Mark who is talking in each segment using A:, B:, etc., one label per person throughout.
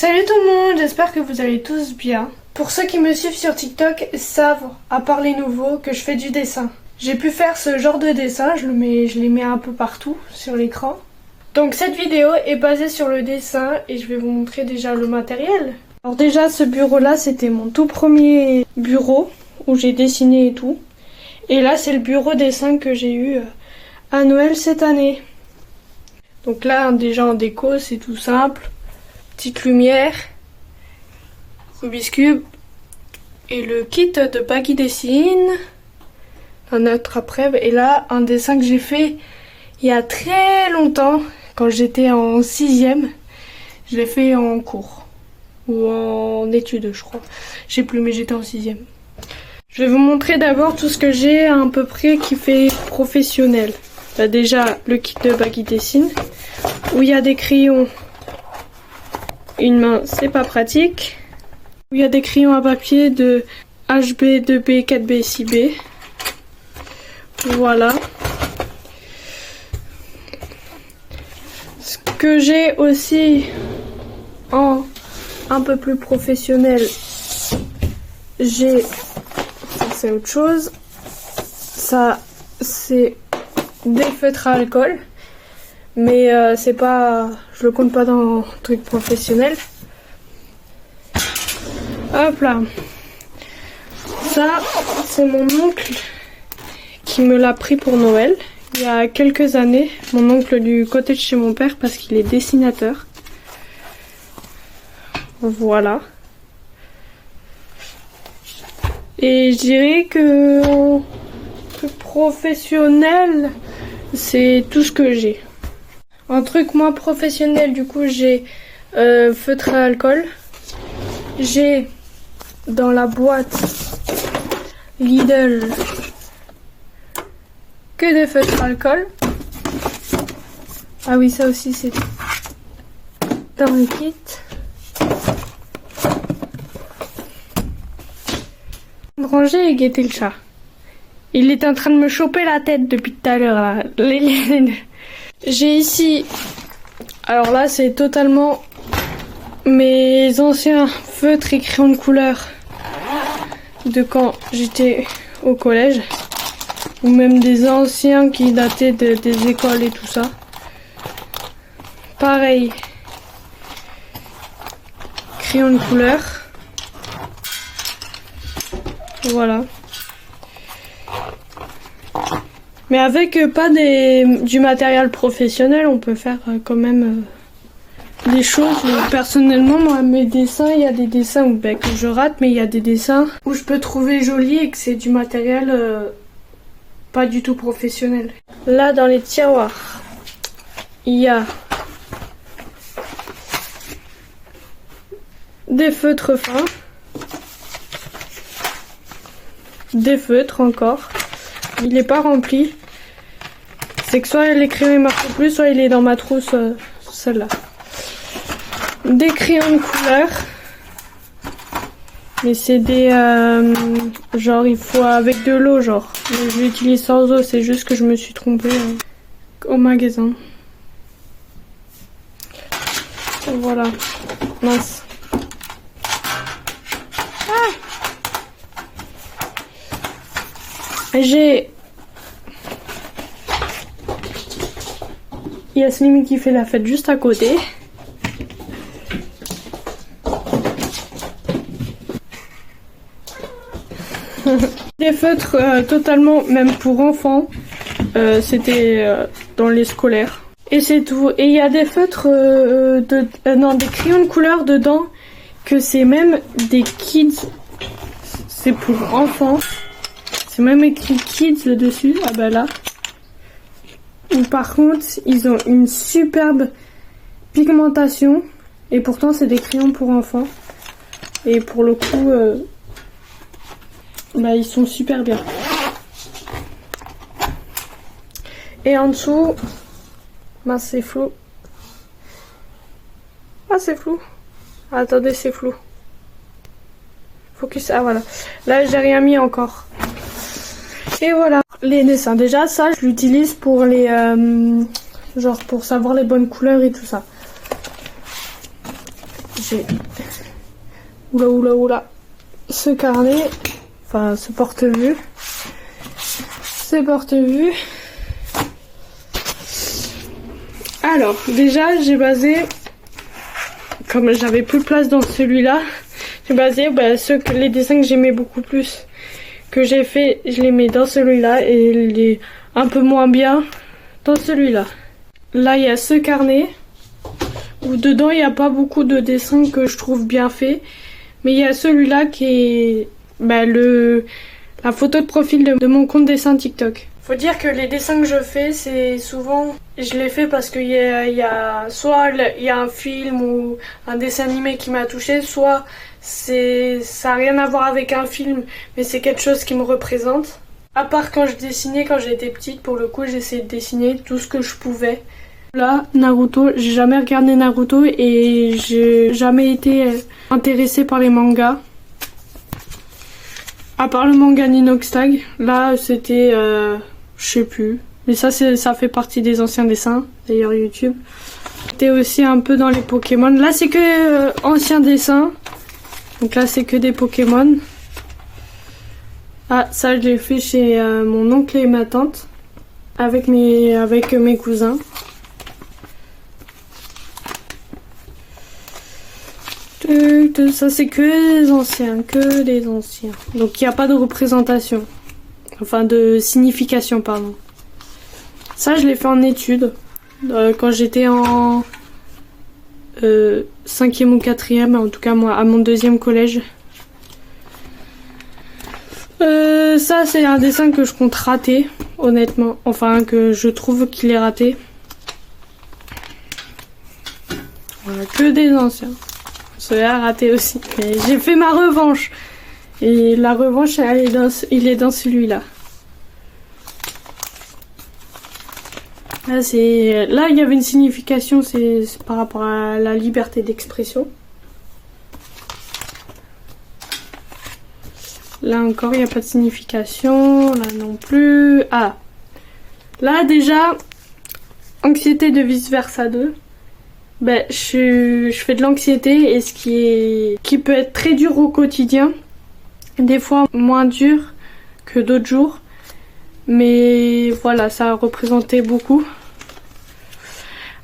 A: Salut tout le monde, j'espère que vous allez tous bien. Pour ceux qui me suivent sur TikTok savent, à part les nouveaux, que je fais du dessin. J'ai pu faire ce genre de dessin, je les mets un peu partout sur l'écran. Donc cette vidéo est basée sur le dessin et je vais vous montrer déjà le matériel. Alors déjà ce bureau là c'était mon tout premier bureau où j'ai dessiné et tout. Et là c'est le bureau dessin que j'ai eu à Noël cette année. Donc là déjà en déco c'est tout simple. Petite lumière, Rubik's Cube et le kit de Baggy Dessine. Un autre après, et là un dessin que j'ai fait il y a très longtemps quand j'étais en 6ème. Je l'ai fait en cours ou en études je crois. Je sais plus mais j'étais en 6ème. Je vais vous montrer d'abord tout ce que j'ai à peu près qui fait professionnel. Bah déjà le kit de Baggy Dessine où il y a des crayons. Une main, c'est pas pratique. Il y a des crayons à papier de HB, 2B, 4B, 6B. Voilà. Ce que j'ai aussi en un peu plus professionnel, j'ai... c'est autre chose. Ça, c'est des feutres à alcool. Mais c'est pas... je le compte pas dans le truc professionnel. Hop là. Ça, c'est mon oncle qui me l'a pris pour Noël. Il y a quelques années. Mon oncle du côté de chez mon père parce qu'il est dessinateur. Voilà. Et je dirais que en truc professionnel, c'est tout ce que j'ai. Un truc moins professionnel, du coup, j'ai feutre à alcool. J'ai dans la boîte Lidl que des feutres à alcool. Ah oui, ça aussi, c'est dans le kit. Ranger et guetter le chat. Il est en train de me choper la tête depuis tout à l'heure. J'ai ici, alors là c'est totalement mes anciens feutres et crayons de couleur de quand j'étais au collège, ou même des anciens qui dataient des écoles et tout ça. Pareil, crayons de couleur, voilà. Mais avec pas du matériel professionnel, on peut faire quand même des choses. Personnellement, moi, mes dessins, il y a des dessins où, que je rate, mais il y a des dessins où je peux trouver joli et que c'est du matériel pas du tout professionnel. Là, dans les tiroirs, il y a des feutres fins, des feutres encore. Il n'est pas rempli. C'est que soit les crayons ne marchent plus, soit il est dans ma trousse, celle-là. Des crayons de couleur. Mais c'est des... genre, il faut avec de l'eau, genre. Donc, je l'utilise sans eau, c'est juste que je me suis trompée au magasin. Voilà. Mince. Ah! J'ai Yasmine qui fait la fête juste à côté. Des feutres totalement, même pour enfants, c'était dans les scolaires. Et c'est tout. Et il y a des feutres, non, des crayons de couleur dedans, que c'est même des kids, c'est pour enfants. C'est même écrit kids dessus, ah bah là. Ou par contre, ils ont une superbe pigmentation. Et pourtant, c'est des crayons pour enfants. Et pour le coup, bah, ils sont super bien. Et en dessous, bah, c'est flou. Ah, c'est flou. Ah, attendez, c'est flou. Focus, ah voilà. Là, j'ai rien mis encore. Et voilà, les dessins. Déjà, ça, je l'utilise pour les... genre pour savoir les bonnes couleurs et tout ça. j'ai... Oula. Ce carnet, enfin ce porte-vue. Alors, déjà, j'ai basé, comme j'avais plus de place dans celui-là, j'ai basé les dessins que j'aimais beaucoup plus, que j'ai fait, je les mets dans celui-là et les un peu moins bien dans celui-là. Là, il y a ce carnet où dedans, il n'y a pas beaucoup de dessins que je trouve bien faits, mais il y a celui-là qui est la photo de profil de mon compte dessin TikTok. Faut dire que les dessins que je fais, c'est souvent, je les fais parce qu'il soit il y a un film ou un dessin animé qui m'a touché, soit ça n'a rien à voir avec un film, mais c'est quelque chose qui me représente. À part quand je dessinais, quand j'étais petite, pour le coup, j'essayais de dessiner tout ce que je pouvais. Là, Naruto, j'ai jamais regardé Naruto et j'ai jamais été intéressée par les mangas. À part le manga Ninoxtag, là c'était, je sais plus. Mais ça fait partie des anciens dessins, d'ailleurs YouTube. C'était aussi un peu dans les Pokémon. Là c'est que anciens dessins. Donc là c'est que des Pokémon. Ah, ça je l'ai fait chez mon oncle et ma tante. Avec mes cousins. Ça c'est que les anciens, Donc il n'y a pas de représentation. Enfin de signification, pardon. Ça je l'ai fait en études. Quand j'étais en 5e ou 4e, en tout cas moi, à mon 2e collège. Ça c'est un dessin que je compte rater, honnêtement. Enfin que je trouve qu'il est raté. Voilà, que des anciens. Celui-là raté aussi. Mais j'ai fait ma revanche. Et la revanche, il est dans celui-là. Là, il y avait une signification, c'est par rapport à la liberté d'expression. Là encore, il n'y a pas de signification. Là non plus. Ah. Là, déjà, anxiété de vice-versa 2. Je fais de l'anxiété et qui peut être très dur au quotidien. Des fois moins dur que d'autres jours. Mais voilà, ça a représenté beaucoup.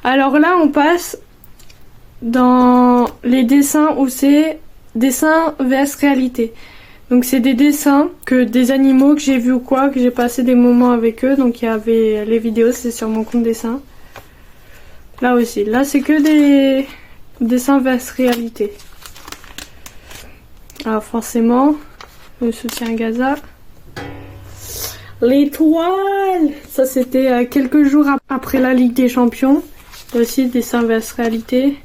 A: Alors là, on passe dans les dessins où c'est dessin vs réalité. Donc c'est des dessins des animaux que j'ai vus ou quoi, que j'ai passé des moments avec eux. Donc il y avait les vidéos, c'est sur mon compte dessin. Là aussi, là c'est que des dessins vs réalité. Alors forcément, le soutien Gaza. L'étoile, ça c'était quelques jours après la Ligue des Champions. Là aussi, dessin vs réalité.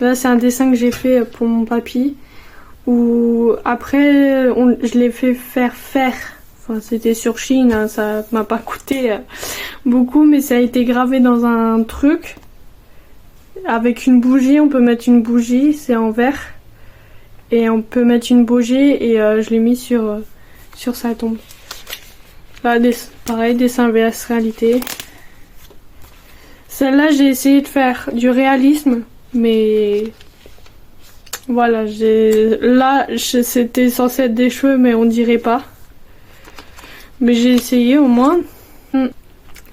A: Là c'est un dessin que j'ai fait pour mon papy. Où après, je l'ai fait faire. Enfin, c'était sur Chine, hein, ça m'a pas coûté beaucoup, mais ça a été gravé dans un truc. Avec une bougie, on peut mettre une bougie, c'est en verre. Et on peut mettre une bougie et je l'ai mis sur sa tombe. Là, pareil, dessin vs réalité. Celle-là, j'ai essayé de faire du réalisme, mais voilà, c'était censé être des cheveux, mais on dirait pas. Mais j'ai essayé au moins.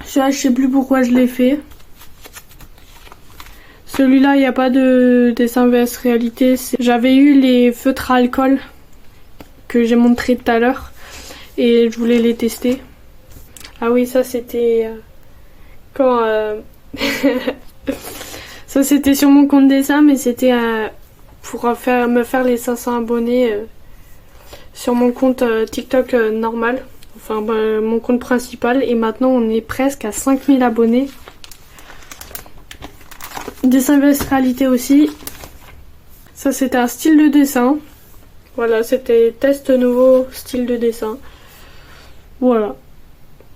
A: Ça, je sais plus pourquoi je l'ai fait. Celui-là, il n'y a pas de dessin vs réalité. J'avais eu les feutres à alcool que j'ai montré tout à l'heure et je voulais les tester. Ah oui, ça c'était quand ça c'était sur mon compte dessin, mais c'était pour me faire les 500 abonnés sur mon compte TikTok normal. Enfin, mon compte principal. Et maintenant, on est presque à 5000 abonnés. Dessin vs réalité aussi. Ça, c'était un style de dessin. Voilà, c'était test nouveau style de dessin. Voilà.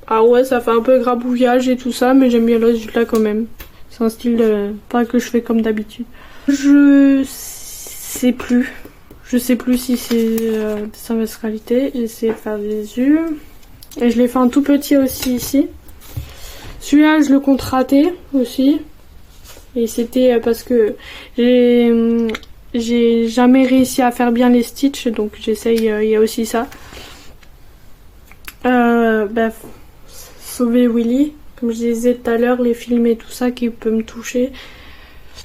A: Ah ouais, ça fait un peu grabouillage et tout ça, mais j'aime bien le résultat quand même. C'est un style pas que je fais comme d'habitude. Je sais plus. Je sais plus si c'est dessin vs réalité. J'ai essayé de faire des yeux. Et je l'ai fait en tout petit aussi ici. Celui-là, je le compte raté aussi. Et c'était parce que j'ai jamais réussi à faire bien les stitches, donc j'essaye, il y a aussi ça. Sauver Willy, comme je disais tout à l'heure, les films et tout ça qui peut me toucher.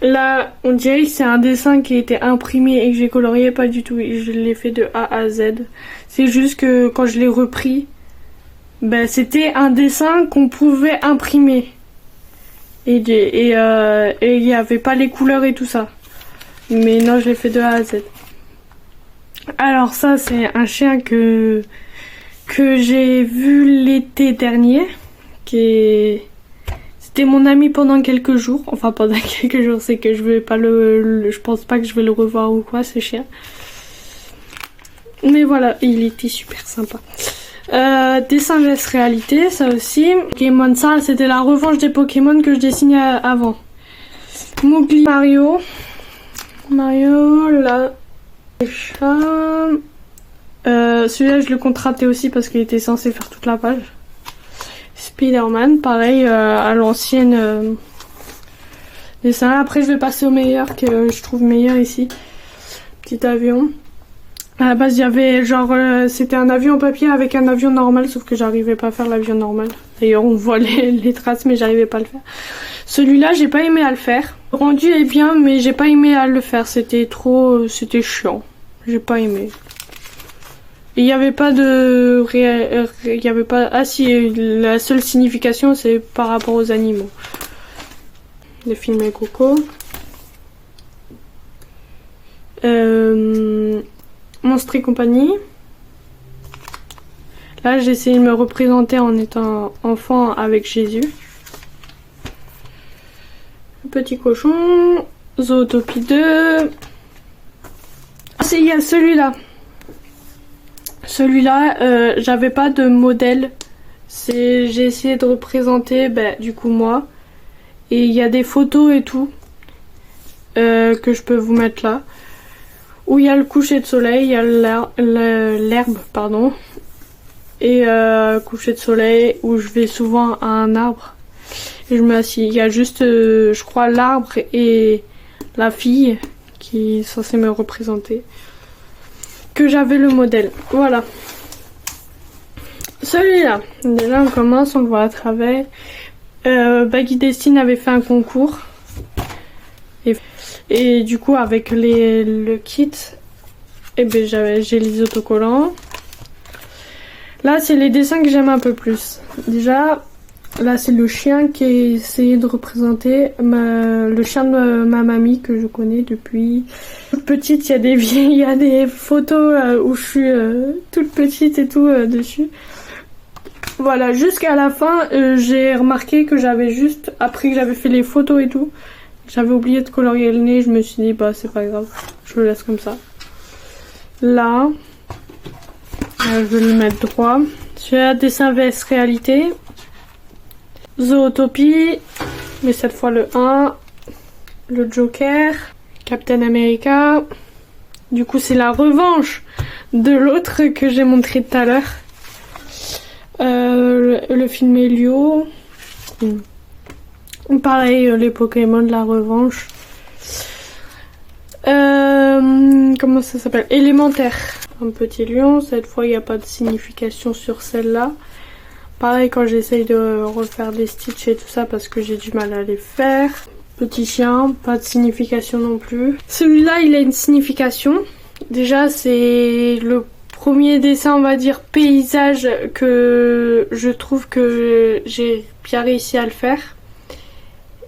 A: Là, on dirait que c'est un dessin qui a été imprimé et que j'ai colorié, pas du tout. Je l'ai fait de A à Z. C'est juste que quand je l'ai repris, c'était un dessin qu'on pouvait imprimer. Et il n'y avait pas les couleurs et tout ça. Mais non, je l'ai fait de A à Z. Alors ça, c'est un chien que j'ai vu l'été dernier. C'était mon ami pendant quelques jours. Enfin, pendant quelques jours, c'est que je vais pas je pense pas que je vais le revoir ou quoi, ce chien. Mais voilà, il était super sympa. Dessin vs réalité, ça aussi. Pokémon, ça c'était la revanche des Pokémon que je dessinais avant. Mowgli, Mario, là, celui-là je le contractais aussi parce qu'il était censé faire toute la page. Spider-Man, pareil, à l'ancienne dessin. Après je vais passer au meilleur que je trouve meilleur ici. Petit avion. À la base, il y avait genre, c'était un avion en papier avec un avion normal, sauf que j'arrivais pas à faire l'avion normal. D'ailleurs, on voit les traces, mais j'arrivais pas à le faire. Celui-là, j'ai pas aimé à le faire. Le rendu est bien, mais j'ai pas aimé à le faire. C'était chiant. J'ai pas aimé. Il y avait pas de, il y avait pas. Ah si, la seule signification, c'est par rapport aux animaux. Le film est Coco. Monstres et compagnie. Là, j'ai essayé de me représenter en étant enfant avec Jésus. Le petit cochon. Zootopie 2. Il y a celui-là. Celui-là, j'avais pas de modèle. J'ai essayé de représenter, du coup, moi. Et il y a des photos et tout que je peux vous mettre là. Où il y a le coucher de soleil, il y a l'herbe, pardon. Et coucher de soleil, où je vais souvent à un arbre. Et je m'assieds. Il y a juste, je crois, l'arbre et la fille qui est censée me représenter. Que j'avais le modèle. Voilà. Celui-là. Déjà, on commence, on le voit à travers. Baggy Destiny avait fait un concours. Et du coup, avec le kit, j'ai les autocollants. Là, c'est les dessins que j'aime un peu plus. Déjà, là, c'est le chien qui a essayé de représenter le chien de ma mamie que je connais depuis toute petite. Il y a des photos où je suis toute petite et tout dessus. Voilà, jusqu'à la fin, j'ai remarqué que j'avais juste, après que j'avais fait les photos et tout, j'avais oublié de colorier le nez. Je me suis dit, c'est pas grave, je le laisse comme ça. Là, je vais le mettre droit. Celui-là, dessin vs réalité. Zootopie, mais cette fois le 1. Le Joker. Captain America. Du coup, c'est la revanche de l'autre que j'ai montré tout à l'heure. Le film Elio. Pareil, les Pokémon de la revanche. Comment ça s'appelle? Élémentaire. Un petit lion. Cette fois, il n'y a pas de signification sur celle-là. Pareil, quand j'essaye de refaire des stitches et tout ça, parce que j'ai du mal à les faire. Petit chien, pas de signification non plus. Celui-là, il a une signification. Déjà, c'est le premier dessin, on va dire, paysage que je trouve que j'ai bien réussi à le faire.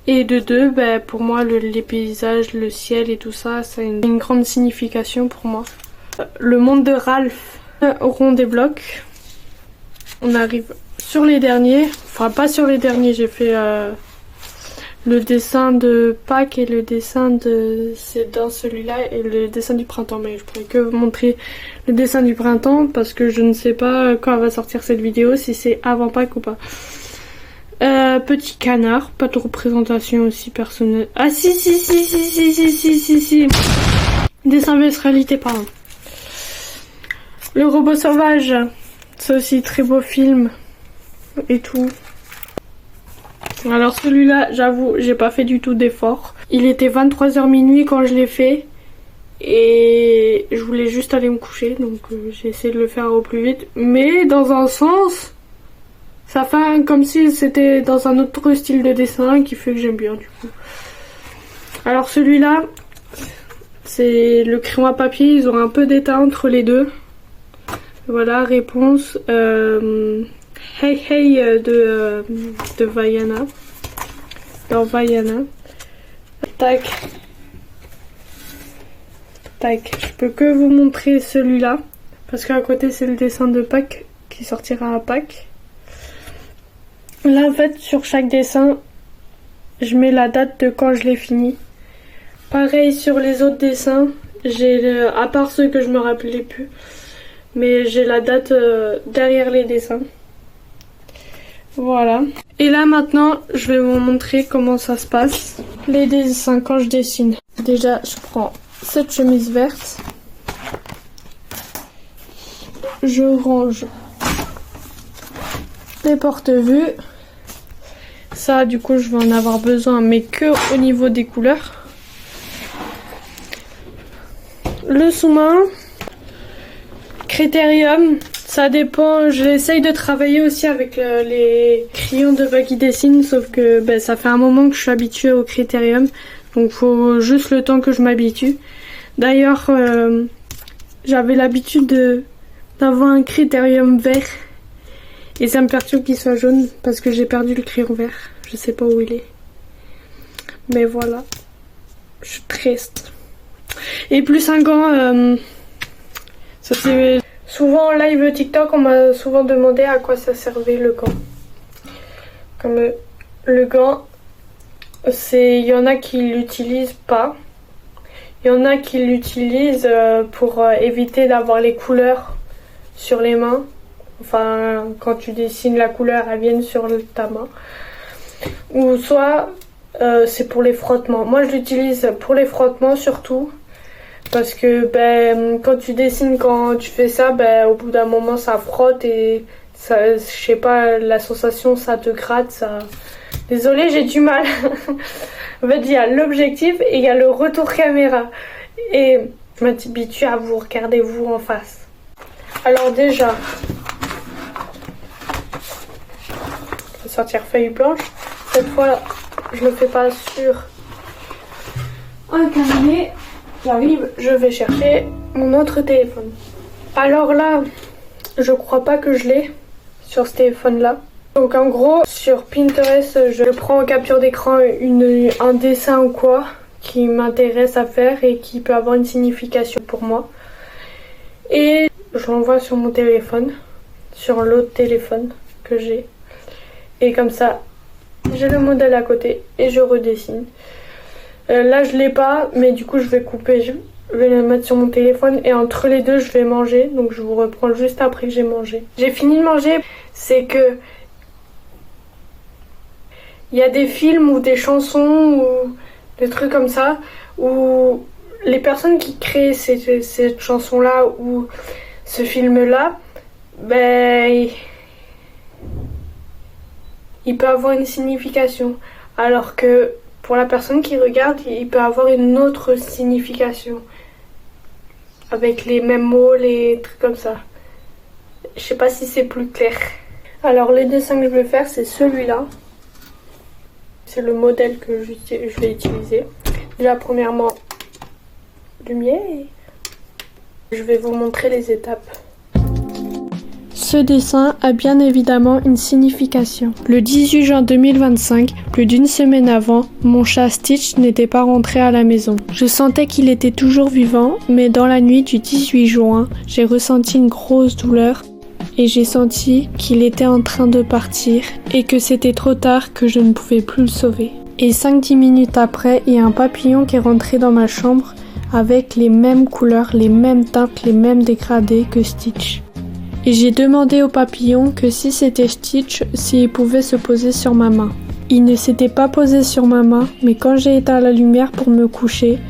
A: Et de deux, pour moi, les paysages, le ciel et tout ça, ça a une grande signification pour moi. Le monde de Ralph, rond des blocs. On arrive sur les derniers. Enfin, pas sur les derniers, j'ai fait le dessin de Pâques et le dessin de... C'est dans celui-là et le dessin du printemps. Mais je pourrais que vous montrer le dessin du printemps parce que je ne sais pas quand va sortir cette vidéo, si c'est avant Pâques ou pas. Petit canard, pas de représentation aussi personnelle. Ah si. Dessin vs réalité, pardon. Le robot sauvage, c'est aussi très beau film et tout. Alors celui-là, j'avoue, j'ai pas fait du tout d'effort. Il était 23h minuit quand je l'ai fait. et je voulais juste aller me coucher, donc j'ai essayé de le faire au plus vite. Mais dans un sens, ça fait comme si c'était dans un autre style de dessin qui fait que j'aime bien du coup. Alors celui-là, c'est le crayon à papier, ils ont un peu d'état entre les deux. Voilà, réponse Hey Hey de Vaiana. Dans Vaiana. Tac. Tac. Je peux que vous montrer celui-là. Parce qu'à côté c'est le dessin de Pâques qui sortira à Pâques. Là en fait sur chaque dessin, je mets la date de quand je l'ai fini. Pareil sur les autres dessins, j'ai à part ceux que je me rappelais plus. Mais j'ai la date derrière les dessins. Voilà. Et là maintenant, je vais vous montrer comment ça se passe. Les dessins quand je dessine. Déjà, je prends cette chemise verte. Je range les porte-vues. Ça, du coup, je vais en avoir besoin, mais que au niveau des couleurs. Le sous-main. Critérium, ça dépend, j'essaye de travailler aussi avec les crayons de Baggy Dessine, sauf que ça fait un moment que je suis habituée au Critérium, donc faut juste le temps que je m'habitue. D'ailleurs, j'avais l'habitude d'avoir un Critérium vert, et ça me perturbe qu'il soit jaune, parce que j'ai perdu le crayon vert, je sais pas où il est. Mais voilà, je suis triste. Et plus un gant... ça c'est souvent en live TikTok, on m'a souvent demandé à quoi ça servait le gant. Comme le gant, il y en a qui l'utilisent pas. Il y en a qui l'utilisent pour éviter d'avoir les couleurs sur les mains. Enfin, quand tu dessines la couleur, elle vient sur ta main. Ou soit c'est pour les frottements. Moi, je l'utilise pour les frottements surtout. Parce que quand tu dessines, quand tu fais ça, au bout d'un moment ça frotte et ça, je sais pas, la sensation ça te gratte, ça. Désolée, j'ai du mal. En fait, il y a l'objectif et il y a le retour caméra. Et je m'habitue à vous regarder vous en face. Alors déjà, je vais sortir feuille blanche. Cette fois, je le fais pas sur un carnet. J'arrive, je vais chercher mon autre téléphone. Alors là, je crois pas que je l'ai sur ce téléphone-là. Donc en gros, sur Pinterest, je prends en capture d'écran un dessin ou quoi qui m'intéresse à faire et qui peut avoir une signification pour moi. Et je l'envoie sur mon téléphone, sur l'autre téléphone que j'ai. Et comme ça, j'ai le modèle à côté et je redessine. Là je l'ai pas, mais du coup je vais couper, je vais le mettre sur mon téléphone et entre les deux je vais manger, donc je vous reprends juste après que j'ai mangé. J'ai fini de manger, c'est que il y a des films ou des chansons ou des trucs comme ça où les personnes qui créent cette chanson là ou ce film là, il peut avoir une signification, alors que pour la personne qui regarde, il peut avoir une autre signification. Avec les mêmes mots, les trucs comme ça. Je sais pas si c'est plus clair. Alors le dessin que je vais faire, c'est celui-là. C'est le modèle que je vais utiliser. Déjà premièrement, lumière. Je vais vous montrer les étapes. Ce dessin a bien évidemment une signification. Le 18 juin 2025, plus d'une semaine avant, mon chat Stitch n'était pas rentré à la maison. Je sentais qu'il était toujours vivant, mais dans la nuit du 18 juin, j'ai ressenti une grosse douleur et j'ai senti qu'il était en train de partir et que c'était trop tard, que je ne pouvais plus le sauver. Et 5-10 minutes après, il y a un papillon qui est rentré dans ma chambre avec les mêmes couleurs, les mêmes teintes, les mêmes dégradés que Stitch. Et j'ai demandé au papillon que si c'était Stitch, s'il pouvait se poser sur ma main. Il ne s'était pas posé sur ma main, mais quand j'ai éteint la lumière pour me coucher,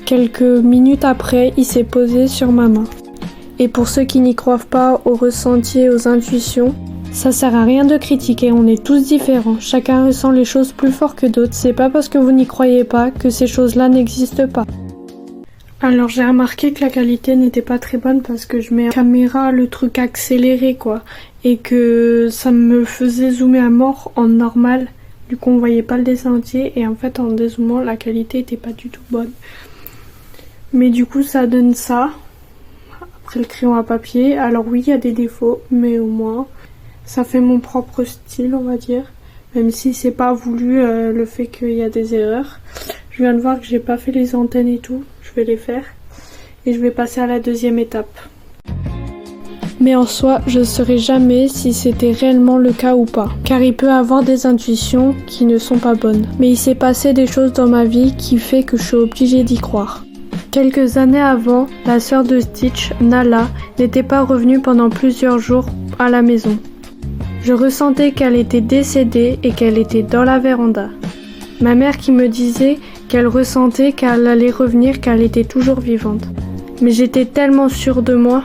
A: quelques minutes après, il s'est posé sur ma main. Et pour ceux qui n'y croient pas aux ressentis et aux intuitions, ça sert à rien de critiquer, on est tous différents. Chacun ressent les choses plus fort que d'autres. C'est pas parce que vous n'y croyez pas que ces choses-là n'existent pas. Alors j'ai remarqué que la qualité n'était pas très bonne parce que je mets en caméra le truc accéléré quoi. Et que ça me faisait zoomer à mort en normal. Du coup on voyait pas le dessin entier et en fait en dézoomant la qualité était pas du tout bonne. Mais du coup ça donne ça. Après le crayon à papier. Alors oui il y a des défauts mais au moins ça fait mon propre style on va dire. Même si c'est pas voulu le fait qu'il y a des erreurs. Je viens de voir que j'ai pas fait les antennes et tout. Je vais les faire. Et je vais passer à la deuxième étape. Mais en soi, je ne saurais jamais si c'était réellement le cas ou pas. Car il peut avoir des intuitions qui ne sont pas bonnes. Mais il s'est passé des choses dans ma vie qui fait que je suis obligée d'y croire. Quelques années avant, la sœur de Stitch, Nala, n'était pas revenue pendant plusieurs jours à la maison. Je ressentais qu'elle était décédée et qu'elle était dans la véranda. Ma mère qui me disait qu'elle ressentait qu'elle allait revenir, qu'elle était toujours vivante. Mais j'étais tellement sûre de moi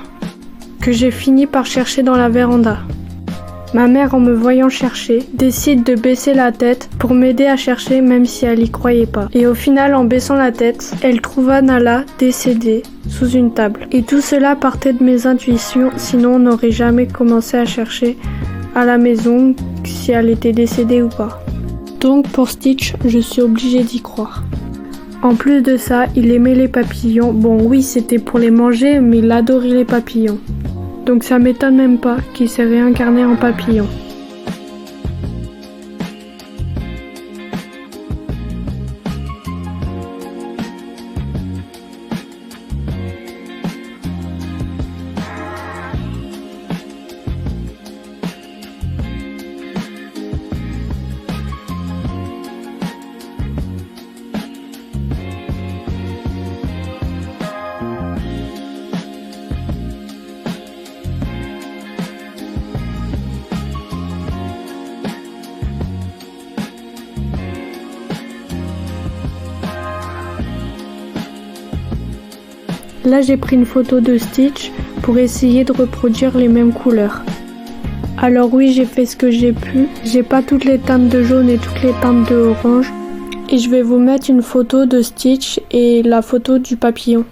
A: que j'ai fini par chercher dans la véranda. Ma mère, en me voyant chercher, décide de baisser la tête pour m'aider à chercher même si elle y croyait pas. Et au final, en baissant la tête, elle trouva Nala décédée sous une table. Et tout cela partait de mes intuitions, sinon on n'aurait jamais commencé à chercher à la maison si elle était décédée ou pas. Donc pour Stitch, je suis obligée d'y croire. En plus de ça, il aimait les papillons. Bon oui, c'était pour les manger, mais il adorait les papillons. Donc ça m'étonne même pas qu'il s'est réincarné en papillon. Là j'ai pris une photo de Stitch pour essayer de reproduire les mêmes couleurs. Alors oui, j'ai fait ce que j'ai pu. J'ai pas toutes les teintes de jaune et toutes les teintes de orange. Et je vais vous mettre une photo de Stitch et la photo du papillon.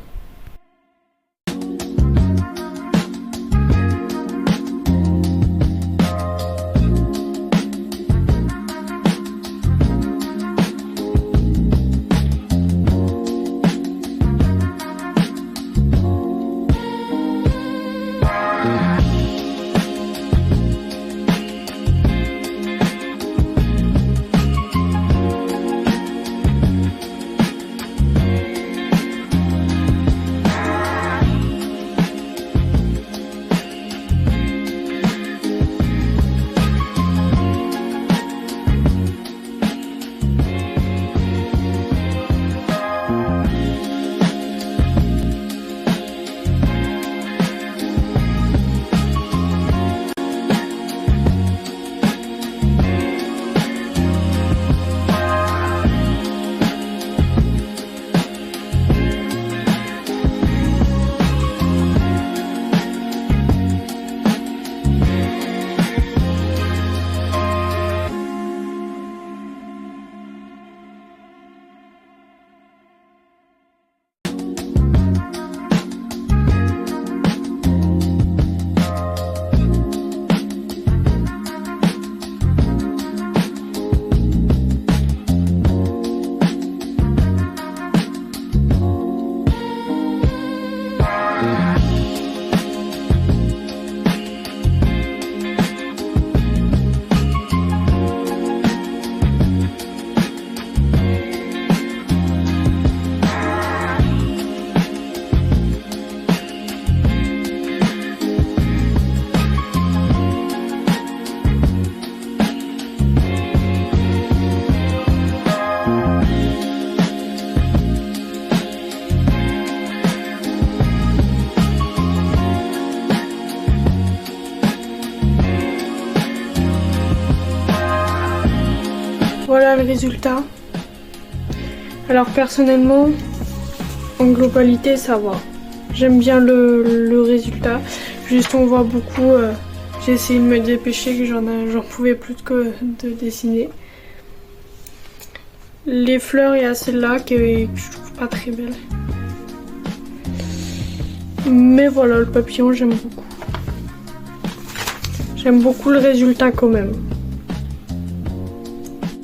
A: Voilà le résultat. Alors personnellement, en globalité ça va. J'aime bien le résultat. Juste on voit beaucoup, j'ai essayé de me dépêcher que j'en pouvais plus que de dessiner. Les fleurs, il y a celle-là que je trouve pas très belle. Mais voilà, le papillon, j'aime beaucoup. J'aime beaucoup le résultat quand même.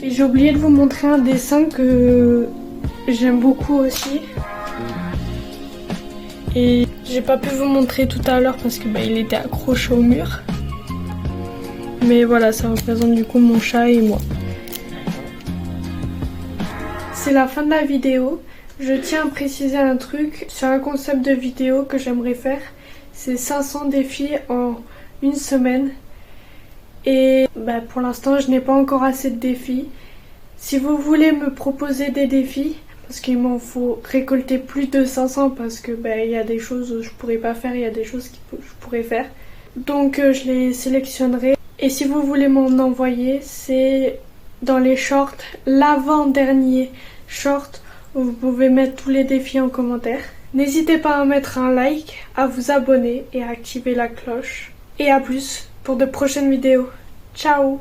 A: Et j'ai oublié de vous montrer un dessin que j'aime beaucoup aussi. Et j'ai pas pu vous montrer tout à l'heure parce que il était accroché au mur. Mais voilà, ça représente du coup mon chat et moi. C'est la fin de la vidéo. Je tiens à préciser un truc sur un concept de vidéo que j'aimerais faire. C'est 500 défis en une semaine. Et pour l'instant, je n'ai pas encore assez de défis. Si vous voulez me proposer des défis, parce qu'il m'en faut récolter plus de 500 parce que il y a des choses que je pourrais pas faire, il y a des choses que je pourrais faire. Donc je les sélectionnerai. Et si vous voulez m'en envoyer, c'est dans les shorts, l'avant-dernier short où vous pouvez mettre tous les défis en commentaire. N'hésitez pas à mettre un like, à vous abonner et à activer la cloche. Et à plus pour de prochaines vidéos. Ciao!